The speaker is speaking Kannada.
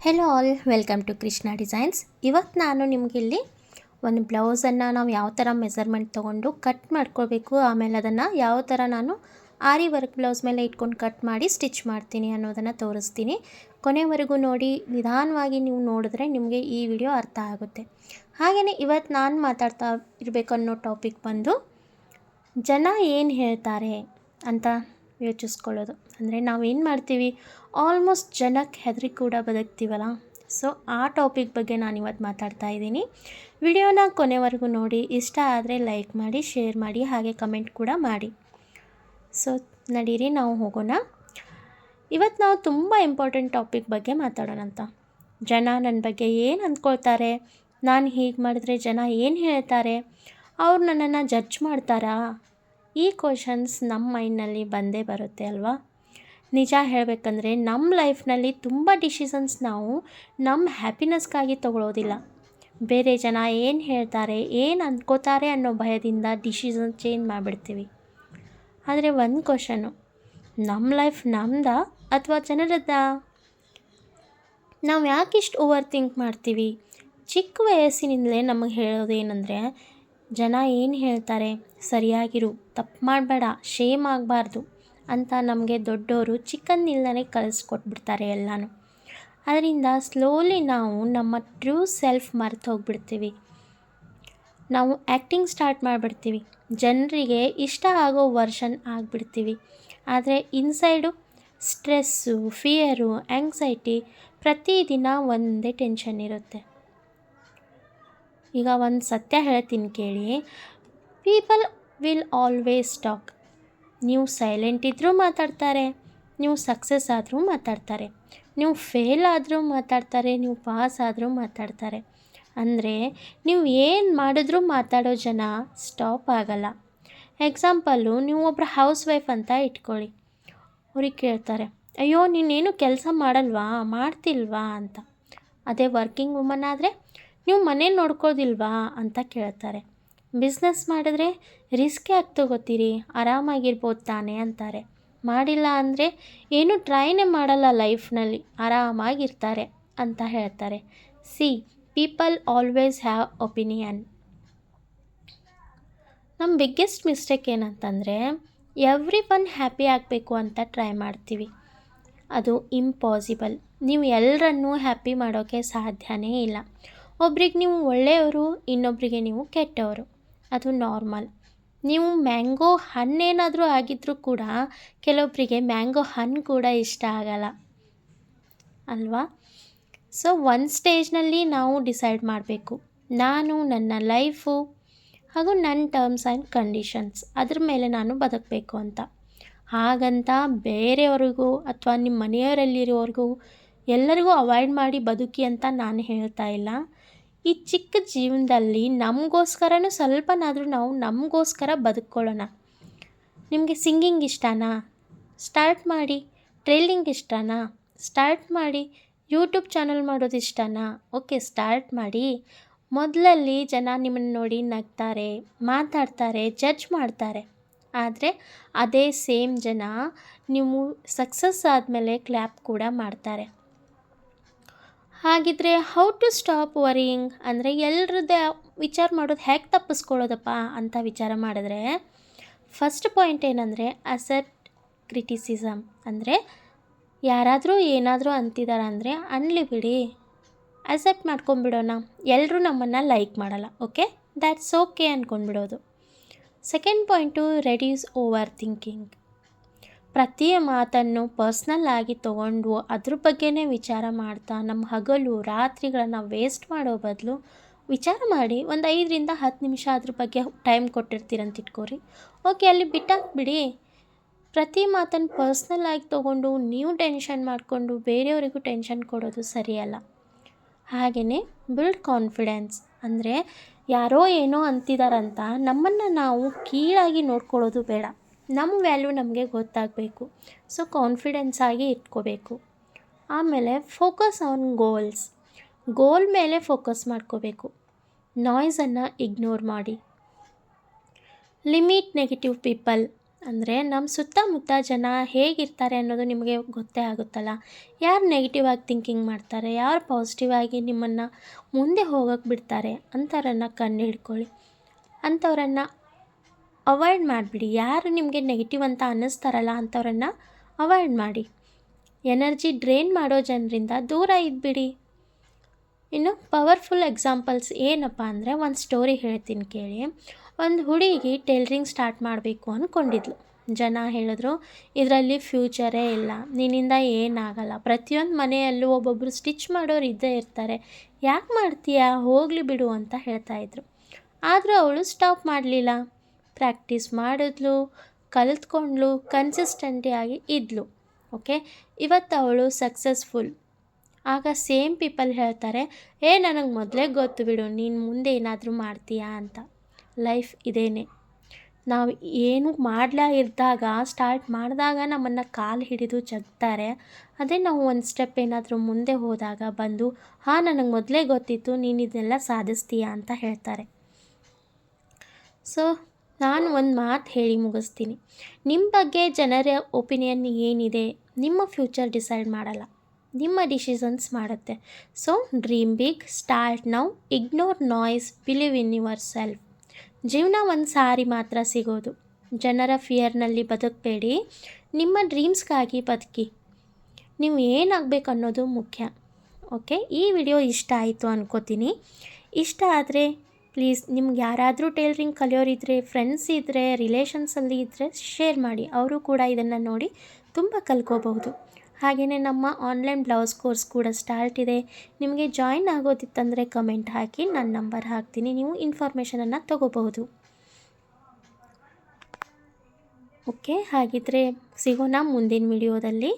Hello all, welcome to Krishna designs. ಇವತ್ತು ನಾನು ನಿಮಗಿಲ್ಲಿ ಒಂದು ಬ್ಲೌಸನ್ನು ನಾವು ಯಾವ ಥರ ಮೆಸರ್ಮೆಂಟ್ ತೊಗೊಂಡು ಕಟ್ ಮಾಡ್ಕೊಳ್ಬೇಕು, ಆಮೇಲೆ ಅದನ್ನು ಯಾವ ಥರ ನಾನು ಆರಿ ವರ್ಕ್ ಬ್ಲೌಸ್ ಮೇಲೆ ಇಟ್ಕೊಂಡು ಕಟ್ ಮಾಡಿ ಸ್ಟಿಚ್ ಮಾಡ್ತೀನಿ ಅನ್ನೋದನ್ನು ತೋರಿಸ್ತೀನಿ. ಕೊನೆವರೆಗೂ ನೋಡಿ, ನಿಧಾನವಾಗಿ ನೀವು ನೋಡಿದ್ರೆ ನಿಮಗೆ ಈ ವಿಡಿಯೋ ಅರ್ಥ ಆಗುತ್ತೆ. ಹಾಗೆಯೇ ಇವತ್ತು ನಾನು ಮಾತಾಡ್ತಾ ಇರಬೇಕು ಅನ್ನೋ ಟಾಪಿಕ್ ಬಂದು ಜನ ಏನು ಹೇಳ್ತಾರೆ ಅಂತ ಯೋಚಿಸ್ಕೊಳ್ಳೋದು. ಅಂದರೆ ನಾವೇನು ಮಾಡ್ತೀವಿ, ಆಲ್ಮೋಸ್ಟ್ ಜನಕ್ಕೆ ಹೆದರಿ ಕೂಡ ಬದುಕ್ತೀವಲ್ಲ. ಸೊ ಆ ಟಾಪಿಕ್ ಬಗ್ಗೆ ನಾನು ಇವತ್ತು ಮಾತಾಡ್ತಾ ಇದ್ದೀನಿ. ವಿಡಿಯೋನ ಕೊನೆವರೆಗೂ ನೋಡಿ, ಇಷ್ಟ ಆದರೆ ಲೈಕ್ ಮಾಡಿ, ಶೇರ್ ಮಾಡಿ, ಹಾಗೆ ಕಮೆಂಟ್ ಕೂಡ ಮಾಡಿ. ಸೊ ನಡೀರಿ ನಾವು ಹೋಗೋಣ. ಇವತ್ತು ನಾವು ತುಂಬ ಇಂಪಾರ್ಟೆಂಟ್ ಟಾಪಿಕ್ ಬಗ್ಗೆ ಮಾತಾಡೋಣ ಅಂತ. ಜನ ನನ್ನ ಬಗ್ಗೆ ಏನು ಅಂದ್ಕೊಳ್ತಾರೆ, ನಾನು ಹೀಗೆ ಮಾಡಿದ್ರೆ ಜನ ಏನು ಹೇಳ್ತಾರೆ, ಅವ್ರು ನನ್ನನ್ನು ಜಡ್ಜ್ ಮಾಡ್ತಾರಾ, ಈ ಕ್ವಶನ್ಸ್ ನಮ್ಮ ಮೈಂಡ್ನಲ್ಲಿ ಬಂದೇ ಬರುತ್ತೆ ಅಲ್ವಾ. ನಿಜ ಹೇಳಬೇಕಂದ್ರೆ ನಮ್ಮ ಲೈಫ್ನಲ್ಲಿ ತುಂಬ ಡಿಸಿಷನ್ಸ್ ನಾವು ನಮ್ಮ ಹ್ಯಾಪಿನೆಸ್ಗಾಗಿ ತೊಗೊಳ್ಳೋದಿಲ್ಲ. ಬೇರೆ ಜನ ಏನು ಹೇಳ್ತಾರೆ, ಏನು ಅಂದ್ಕೋತಾರೆ ಅನ್ನೋ ಭಯದಿಂದ ಡಿಸಿಷನ್ ಚೇಂಜ್ ಮಾಡಿಬಿಡ್ತೀವಿ. ಆದರೆ ಒಂದು ಕ್ವಶನು, ನಮ್ಮ ಲೈಫ್ ನಮ್ಮದಾ ಅಥವಾ ಜನರದ್ದಾ? ನಾವು ಯಾಕಿಷ್ಟು ಓವರ್ ಥಿಂಕ್ ಮಾಡ್ತೀವಿ? ಚಿಕ್ಕ ವಯಸ್ಸಿನಿಂದಲೇ ನಮಗೆ ಹೇಳೋದೇನೆಂದರೆ, ಜನ ಏನು ಹೇಳ್ತಾರೆ, ಸರಿಯಾಗಿರು, ತಪ್ಪು ಮಾಡಬೇಡ, ಶೇಮ್ ಆಗಬಾರ್ದು ಅಂತ ನಮಗೆ ದೊಡ್ಡವರು ಚಿಕ್ಕಂದಿಲ್ಲದೇ ಕಲಿಸ್ಕೊಟ್ಬಿಡ್ತಾರೆ ಎಲ್ಲನೂ. ಅದರಿಂದ ಸ್ಲೋಲಿ ನಾವು ನಮ್ಮ ಟ್ರೂ ಸೆಲ್ಫ್ ಮರೆತು ಹೋಗ್ಬಿಡ್ತೀವಿ. ನಾವು ಆ್ಯಕ್ಟಿಂಗ್ ಸ್ಟಾರ್ಟ್ ಮಾಡಿಬಿಡ್ತೀವಿ, ಜನರಿಗೆ ಇಷ್ಟ ಆಗೋ ವರ್ಷನ್ ಆಗಿಬಿಡ್ತೀವಿ. ಆದರೆ ಇನ್ಸೈಡು ಸ್ಟ್ರೆಸ್ಸು, ಫಿಯರು, ಆ್ಯಂಗ್ಸೈಟಿ, ಪ್ರತಿದಿನ ಒಂದೇ ಟೆನ್ಷನ್ ಇರುತ್ತೆ. ಈಗ ಒಂದು ಸತ್ಯ ಹೇಳ್ತೀನಿ ಕೇಳಿ, ಪೀಪಲ್ ವಿಲ್ ಆಲ್ವೇಸ್ ಟಾಕ್. ನೀವು ಸೈಲೆಂಟ್ ಇದ್ದರೂ ಮಾತಾಡ್ತಾರೆ, ನೀವು ಸಕ್ಸಸ್ ಆದರೂ ಮಾತಾಡ್ತಾರೆ, ನೀವು ಫೇಲ್ ಆದರೂ ಮಾತಾಡ್ತಾರೆ, ನೀವು ಪಾಸ್ ಆದರೂ ಮಾತಾಡ್ತಾರೆ. ಅಂದರೆ ನೀವು ಏನು ಮಾಡಿದ್ರೂ ಮಾತಾಡೋ ಜನ ಸ್ಟಾಪ್ ಆಗಲ್ಲ. ಎಕ್ಸಾಂಪಲ್ಲು, ನೀವು ಒಬ್ಬರು ಹೌಸ್ ವೈಫ್ ಅಂತ ಇಟ್ಕೊಳ್ಳಿ. ಅವ್ರಿಗೆ ಕೇಳ್ತಾರೆ, ಅಯ್ಯೋ ನೀನೇನು ಕೆಲಸ ಮಾಡಲ್ವಾ, ಮಾಡ್ತಿಲ್ವಾ ಅಂತ. ಅದೇ ವರ್ಕಿಂಗ್ ವುಮನ್ ಆದರೆ, ನೀವು ಮನೆ ನೋಡ್ಕೋದಿಲ್ವಾ ಅಂತ ಕೇಳ್ತಾರೆ. ಬಿಸ್ನೆಸ್ ಮಾಡಿದ್ರೆ ರಿಸ್ಕ್ ಯಾಕೆ ತಗೋತೀರಿ, ಆರಾಮಾಗಿರ್ಬೋದು ತಾನೇ ಅಂತಾರೆ. ಮಾಡಿಲ್ಲ ಅಂದರೆ ಏನು ಟ್ರೈನೇ ಮಾಡಲ್ಲ ಲೈಫ್ನಲ್ಲಿ, ಆರಾಮಾಗಿರ್ತಾರೆ ಅಂತ ಹೇಳ್ತಾರೆ. C, people always have opinion. ನಮ್ಮ ಬಿಗ್ಗೆಸ್ಟ್ ಮಿಸ್ಟೇಕ್ ಏನಂತಂದರೆ, ಎವ್ರಿ ಒನ್ ಹ್ಯಾಪಿ ಆಗಬೇಕು ಅಂತ ಟ್ರೈ ಮಾಡ್ತೀವಿ. ಅದು ಇಂಪಾಸಿಬಲ್. ನೀವು ಎಲ್ಲರನ್ನೂ ಹ್ಯಾಪಿ ಮಾಡೋಕ್ಕೆ ಸಾಧ್ಯನೇ ಇಲ್ಲ. ಒಬ್ರಿಗೆ ನೀವು ಒಳ್ಳೆಯವರು, ಇನ್ನೊಬ್ಬರಿಗೆ ನೀವು ಕೆಟ್ಟವರು, ಅದು ನಾರ್ಮಲ್. ನೀವು ಮ್ಯಾಂಗೋ ಹಣ್ಣೇನಾದರೂ ಆಗಿದ್ದರೂ ಕೂಡ ಕೆಲವೊಬ್ಬರಿಗೆ ಮ್ಯಾಂಗೋ ಹಣ್ಣು ಕೂಡ ಇಷ್ಟ ಆಗಲ್ಲ ಅಲ್ವಾ. ಸೊ ಒಂದು ಸ್ಟೇಜ್ನಲ್ಲಿ ನಾವು ಡಿಸೈಡ್ ಮಾಡಬೇಕು, ನಾನು ನನ್ನ ಲೈಫು ಹಾಗೂ ನನ್ನ ಟರ್ಮ್ಸ್ ಆ್ಯಂಡ್ ಕಂಡೀಷನ್ಸ್ ಅದ್ರ ಮೇಲೆ ನಾನು ಬದುಕಬೇಕು ಅಂತ. ಹಾಗಂತ ಬೇರೆಯವ್ರಿಗೂ ಅಥವಾ ನಿಮ್ಮ ಮನೆಯವರಲ್ಲಿರೋರಿಗೂ ಎಲ್ಲರಿಗೂ ಅವಾಯ್ಡ್ ಮಾಡಿ ಬದುಕಿ ಅಂತ ನಾನು ಹೇಳ್ತಾ ಇಲ್ಲ. ಈ ಚಿಕ್ಕ ಜೀವನದಲ್ಲಿ ನಮಗೋಸ್ಕರನೂ ಸ್ವಲ್ಪನಾದರೂ ನಾವು ನಮಗೋಸ್ಕರ ಬದುಕೊಳ್ಳೋಣ. ನಿಮಗೆ ಸಿಂಗಿಂಗ್ ಇಷ್ಟನಾ? ಸ್ಟಾರ್ಟ್ ಮಾಡಿ. ಟ್ರೇಲಿಂಗ್ ಇಷ್ಟನಾ? ಸ್ಟಾರ್ಟ್ ಮಾಡಿ. ಯೂಟ್ಯೂಬ್ ಚಾನಲ್ ಮಾಡೋದು ಇಷ್ಟನಾ? ಓಕೆ, ಸ್ಟಾರ್ಟ್ ಮಾಡಿ. ಮೊದಲಲ್ಲಿ ಜನ ನಿಮ್ಮನ್ನು ನೋಡಿ ನಗ್ತಾರೆ, ಮಾತಾಡ್ತಾರೆ, ಜಡ್ಜ್ ಮಾಡ್ತಾರೆ. ಆದರೆ ಅದೇ ಸೇಮ್ ಜನ ನೀವು ಸಕ್ಸಸ್ ಆದಮೇಲೆ ಕ್ಲ್ಯಾಪ್ ಕೂಡ ಮಾಡ್ತಾರೆ. ಹಾಗಿದ್ರೆ ಹೌ ಟು ಸ್ಟಾಪ್ ವರಿಯಿಂಗ್ ಅಂದರೆ ಎಲ್ಲರದ್ದೇ ವಿಚಾರ ಮಾಡೋದು ಹೇಗೆ ತಪ್ಪಿಸ್ಕೊಳ್ಳೋದಪ್ಪ ಅಂತ ವಿಚಾರ ಮಾಡಿದ್ರೆ, ಫಸ್ಟ್ ಪಾಯಿಂಟ್ ಏನಂದರೆ ಅಸೆಪ್ಟ್ ಕ್ರಿಟಿಸಿಸಮ್. ಅಂದರೆ ಯಾರಾದರೂ ಏನಾದರೂ ಅಂತಿದ್ದಾರೆ ಅಂದರೆ ಅನ್ಲಿ ಬಿಡಿ, ಅಸೆಪ್ಟ್ ಮಾಡ್ಕೊಂಬಿಡೋಣ. ಎಲ್ಲರೂ ನಮ್ಮನ್ನು ಲೈಕ್ ಮಾಡಲ್ಲ, ಓಕೆ, ದ್ಯಾಟ್ಸ್ ಓಕೆ ಅಂದ್ಕೊಂಡ್ಬಿಡೋದು. Second point, reduce over thinking. ಪ್ರತಿ ಮಾತನ್ನು ಪರ್ಸ್ನಲ್ ಆಗಿ ತೊಗೊಂಡು ಅದ್ರ ಬಗ್ಗೆನೇ ವಿಚಾರ ಮಾಡ್ತಾ ನಮ್ಮ ಹಗಲು ರಾತ್ರಿಗಳನ್ನು ವೇಸ್ಟ್ ಮಾಡೋ ಬದಲು ವಿಚಾರ ಮಾಡಿ ಒಂದು 5ರಿಂದ 10 ನಿಮಿಷ ಅದ್ರ ಬಗ್ಗೆ ಟೈಮ್ ಕೊಟ್ಟಿರ್ತೀರಂತ ಇಟ್ಕೋರಿ. ಓಕೆ, ಅಲ್ಲಿ ಬಿಟ್ಟಾಕ್ಬಿಡಿ. ಪ್ರತಿ ಮಾತನ್ನು ಪರ್ಸ್ನಲ್ ಆಗಿ ತೊಗೊಂಡು ನೀವು ಟೆನ್ಷನ್ ಮಾಡಿಕೊಂಡು ಬೇರೆಯವರಿಗೂ ಟೆನ್ಷನ್ ಕೊಡೋದು ಸರಿಯಲ್ಲ. ಹಾಗೆಯೇ ಬಿಲ್ಡ್ ಕಾನ್ಫಿಡೆನ್ಸ್. ಅಂದರೆ ಯಾರೋ ಏನೋ ಅಂತಿದಾರಂತ ನಮ್ಮನ್ನು ನಾವು ಕೀಳಾಗಿ ನೋಡ್ಕೊಳ್ಳೋದು ಬೇಡ. ನಮ್ಮ ವ್ಯಾಲ್ಯೂ ನಮಗೆ ಗೊತ್ತಾಗಬೇಕು. ಸೊ ಕಾನ್ಫಿಡೆನ್ಸ್ ಆಗಿ ಇಟ್ಕೋಬೇಕು. ಆಮೇಲೆ ಫೋಕಸ್ ಆನ್ ಗೋಲ್ಸ್. ಗೋಲ್ ಮೇಲೆ ಫೋಕಸ್ ಮಾಡ್ಕೋಬೇಕು. ನಾಯ್ಸನ್ನು ಇಗ್ನೋರ್ ಮಾಡಿ. Limit negative people. ಅಂದರೆ ನಮ್ಮ ಸುತ್ತಮುತ್ತ ಜನ ಹೇಗಿರ್ತಾರೆ ಅನ್ನೋದು ನಿಮಗೆ ಗೊತ್ತೇ ಆಗುತ್ತಲ್ಲ. ಯಾರು ನೆಗೆಟಿವ್ ಆಗಿ ಥಿಂಕಿಂಗ್ ಮಾಡ್ತಾರೆ, ಯಾರು ಪಾಸಿಟಿವ್ ಆಗಿ ನಿಮ್ಮನ್ನು ಮುಂದೆ ಹೋಗೋಕ್ಕೆ ಬಿಡ್ತಾರೆ ಅಂಥವ್ರನ್ನು ಕಂಡುಹಿಡ್ಕೊಳ್ಳಿ. ಅಂಥವ್ರನ್ನು ಅವಾಯ್ಡ್ ಮಾಡಿಬಿಡಿ. ಯಾರು ನಿಮಗೆ ನೆಗೆಟಿವ್ ಅಂತ ಅನ್ನಿಸ್ತಾರಲ್ಲ ಅಂಥವ್ರನ್ನು ಅವಾಯ್ಡ್ ಮಾಡಿ. ಎನರ್ಜಿ ಡ್ರೈನ್ ಮಾಡೋ ಜನರಿಂದ ದೂರ ಇದ್ಬಿಡಿ. ಇನ್ನು ಪವರ್ಫುಲ್ ಎಕ್ಸಾಂಪಲ್ಸ್ ಏನಪ್ಪ ಅಂದರೆ, ಒಂದು ಸ್ಟೋರಿ ಹೇಳ್ತೀನಿ ಕೇಳಿ. ಒಂದು ಹುಡುಗಿ ಟೈಲರಿಂಗ್ ಸ್ಟಾರ್ಟ್ ಮಾಡಬೇಕು ಅಂದ್ಕೊಂಡಿದ್ಲು. ಜನ ಹೇಳಿದ್ರು, ಇದರಲ್ಲಿ ಫ್ಯೂಚರೇ ಇಲ್ಲ, ನಿನ್ನಿಂದ ಏನಾಗಲ್ಲ, ಪ್ರತಿಯೊಂದು ಮನೆಯಲ್ಲೂ ಒಬ್ಬೊಬ್ಬರು ಸ್ಟಿಚ್ ಮಾಡೋರು ಇದ್ದೇ ಇರ್ತಾರೆ, ಯಾಕೆ ಮಾಡ್ತೀಯಾ, ಹೋಗಲಿ ಬಿಡು ಅಂತ ಹೇಳ್ತಾಯಿದ್ರು. ಆದರೂ ಅವಳು ಸ್ಟಾಪ್ ಮಾಡಲಿಲ್ಲ. ಪ್ರಾಕ್ಟೀಸ್ ಮಾಡಿದ್ಲು, ಕಲಿತ್ಕೊಂಡ್ಲು, ಕನ್ಸಿಸ್ಟೆಂಟಿಯಾಗಿ ಇದ್ಲು. ಓಕೆ, ಇವತ್ತು ಅವಳು ಸಕ್ಸಸ್ಫುಲ್. ಆಗ ಸೇಮ್ ಪೀಪಲ್ ಹೇಳ್ತಾರೆ, ನನಗೆ ಮೊದಲೇ ಗೊತ್ತು ಬಿಡು, ನೀನು ಮುಂದೆ ಏನಾದರೂ ಮಾಡ್ತೀಯಾ ಅಂತ. ಲೈಫ್ ಇದೇನೆ. ನಾವು ಏನು ಮಾಡಲಾ ಇದ್ದಾಗ, ಸ್ಟಾರ್ಟ್ ಮಾಡಿದಾಗ ನಮ್ಮನ್ನು ಕಾಲು ಹಿಡಿದು ಜಗ್ತಾರೆ. ಅದೇ ನಾವು ಒಂದು ಸ್ಟೆಪ್ ಏನಾದರೂ ಮುಂದೆ ಹೋದಾಗ ಬಂದು, ನನಗೆ ಮೊದಲೇ ಗೊತ್ತಿತ್ತು, ನೀನು ಇದನ್ನೆಲ್ಲ ಸಾಧಿಸ್ತೀಯಾ ಅಂತ ಹೇಳ್ತಾರೆ. ಸೊ ನಾನು ಒಂದು ಮಾತು ಹೇಳಿ ಮುಗಿಸ್ತೀನಿ. ನಿಮ್ಮ ಬಗ್ಗೆ ಜನರ ಒಪಿನಿಯನ್ ಏನಿದೆ, ನಿಮ್ಮ ಫ್ಯೂಚರ್ ಡಿಸೈಡ್ ಮಾಡಲ್ಲ, ನಿಮ್ಮ ಡಿಸಿಷನ್ಸ್ ಮಾಡುತ್ತೆ. So dream big, start now, ignore noise, believe in yourself. ಜೀವನ ಒಂದು ಸಾರಿ ಮಾತ್ರ ಸಿಗೋದು. ಜನರ ಫಿಯರ್ನಲ್ಲಿ ಬದುಕಬೇಡಿ, ನಿಮ್ಮ ಡ್ರೀಮ್ಸ್ಗಾಗಿ ಬದುಕಿ. ನೀವು ಏನಾಗಬೇಕು ಅನ್ನೋದು ಮುಖ್ಯ. ಓಕೆ, ಈ ವಿಡಿಯೋ ಇಷ್ಟ ಆಯಿತು ಅನ್ಕೋತೀನಿ. ಇಷ್ಟ ಆದರೆ ಪ್ಲೀಸ್, ನಿಮ್ಗೆ ಯಾರಾದರೂ ಟೈಲರಿಂಗ್ ಕಲಿಯೋರಿದ್ದರೆ, ಫ್ರೆಂಡ್ಸ್ ಇದ್ದರೆ, ರಿಲೇಷನ್ಸಲ್ಲಿ ಇದ್ದರೆ ಶೇರ್ ಮಾಡಿ. ಅವರು ಕೂಡ ಇದನ್ನು ನೋಡಿ ತುಂಬ ಕಲ್ತ್ಕೋಬಹುದು. ಹಾಗೆಯೇ ನಮ್ಮ ಆನ್ಲೈನ್ ಬ್ಲೌಸ್ ಕೋರ್ಸ್ ಕೂಡ ಸ್ಟಾರ್ಟ್ ಇದೆ. ನಿಮಗೆ ಜಾಯಿನ್ ಆಗೋದಿತ್ತಂದರೆ ಕಮೆಂಟ್ ಹಾಕಿ, ನನ್ನ ನಂಬರ್ ಹಾಕ್ತೀನಿ, ನೀವು ಇನ್ಫಾರ್ಮೇಷನನ್ನು ತೊಗೋಬಹುದು. ಓಕೆ, ಹಾಗಿದ್ದರೆ ಸಿಗೋಣ ಮುಂದಿನ ವಿಡಿಯೋದಲ್ಲಿ.